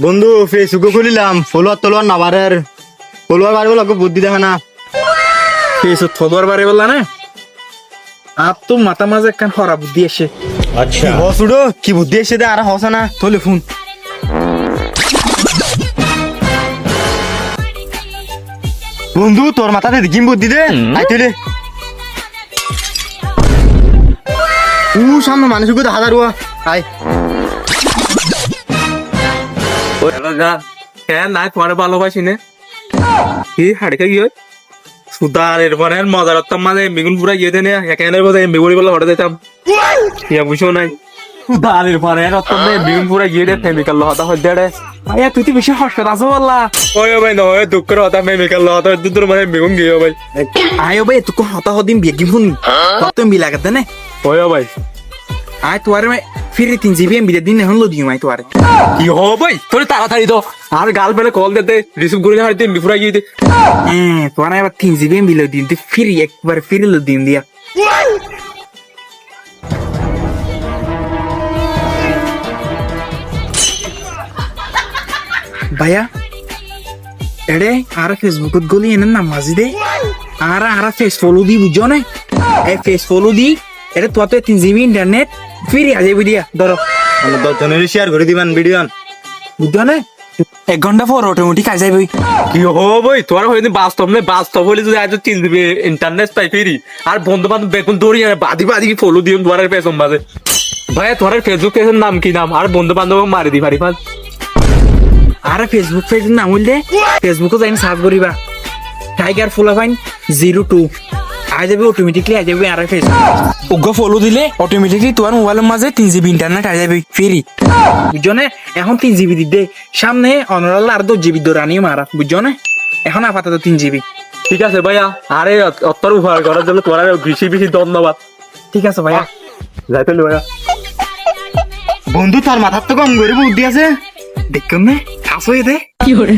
বন্ধু ফেসবুকে খুলিলাম ফলোয়ার তলোয়ার না বাড়ের ফলোয়ার বাড়বে লোক বুদ্ধি দেখে না ফেসবুক ফলোয়ার বাড়ে বললা না আর তো মাথা মাঝে একখান হরা বুদ্ধি এসে কি হসুডো কি বুদ্ধি এসে দে আর হসে না তোলে ফোন বন্ধু তোর মাথাতে দেখিম বুদ্ধি দে আই তুলে সামনে মানুষ গুলো হাজার আই হ্যাঁ নাই তোমার ভালোবাসি নে কি হাড়িকা কি হয় সুদার এরপরে মজার হতাম মানে বেগুন পুরা গিয়ে দেনে এখানে বোধ এমবি বলি বলে হঠাৎ যেতাম ইয়া বুঝো নাই সুদার এরপরে হতাম বেগুন পুরা গিয়ে দে কেমিক্যাল হতা হয়ে দেড়ে আয়া তুই তো বেশি হর্ষদ আছো বললা ওই ভাই নয় দুঃখের হতা কেমিক্যাল হতা দুধের মানে বেগুন গিয়ে ভাই আয় ভাই তুই হতা হদিম বেগি ফোন কত এমবি লাগাতে না ওই ভাই আয় তোয়ারে ফিরে 3 GB এমবি দিন এখন লো দিও আয় তোয়ারে কি হো ভাই তোর তাড়াতাড়ি তো আর গাল পেলে কল দিতে রিসিভ করে হারিতে এমবি পুরা গিয়ে দে তোরা এবার 3 GB এমবি লো দিন তুই ফিরে একবার ফিরে লো দিন দিয়া ভাইয়া এডে আর ফেসবুকত গলি এনে নামাজি দে আর ফেস ফলো দি বুঝছো না এই ফেস ফলো দি এটা তো 3 GB ইন্টারনেট ফ্রি আজে ভিডিও ধরো আমরা 10 জনের শেয়ার করে দিবেন ভিডিও বুঝছো না 1 ঘন্টা পর অটোমেটিক আই যাবে কি হো ভাই তোর হইনি বাস্তব হলে যদি আজ 3 GB ইন্টারনেট পাই ফ্রি আর বন্ধু বান্ধব বেগুন দৌড়ি বাদি ফলো দিও তোমার পেছন বাজে ভাই তোর ফেসবুক পেজের নাম কি নাম আর বন্ধু বান্ধব মারি দি পারি আর ফেসবুক পেজের নাম হইলে ফেসবুকে যাই সার্চ করিবা টাইগার ফুলাফাইন 02 আই যাবে অটোমেটিকলি আই যাবে আর ফেসবুক ওগো ফলো দিলে অটোমেটিকলি তোমার মোবাইলের মাঝে 3 GB ইন্টারনেট আই যাবে ফ্রি বুঝছো না এখন 3 GB দিতে সামনে অনরাল আর 2 GB দৌড়ানি মারা বুঝছো না এখন আপাতত 3 GB ঠিক আছে ভাইয়া আরে অত্তর উপহার করার জন্য তোমার বেশি ধন্যবাদ ঠিক আছে ভাইয়া যাইতে ভাইয়া বন্ধু তোর মাথার তো কম করে বুদ্ধি আছে দেখুন না আসো এতে কি করে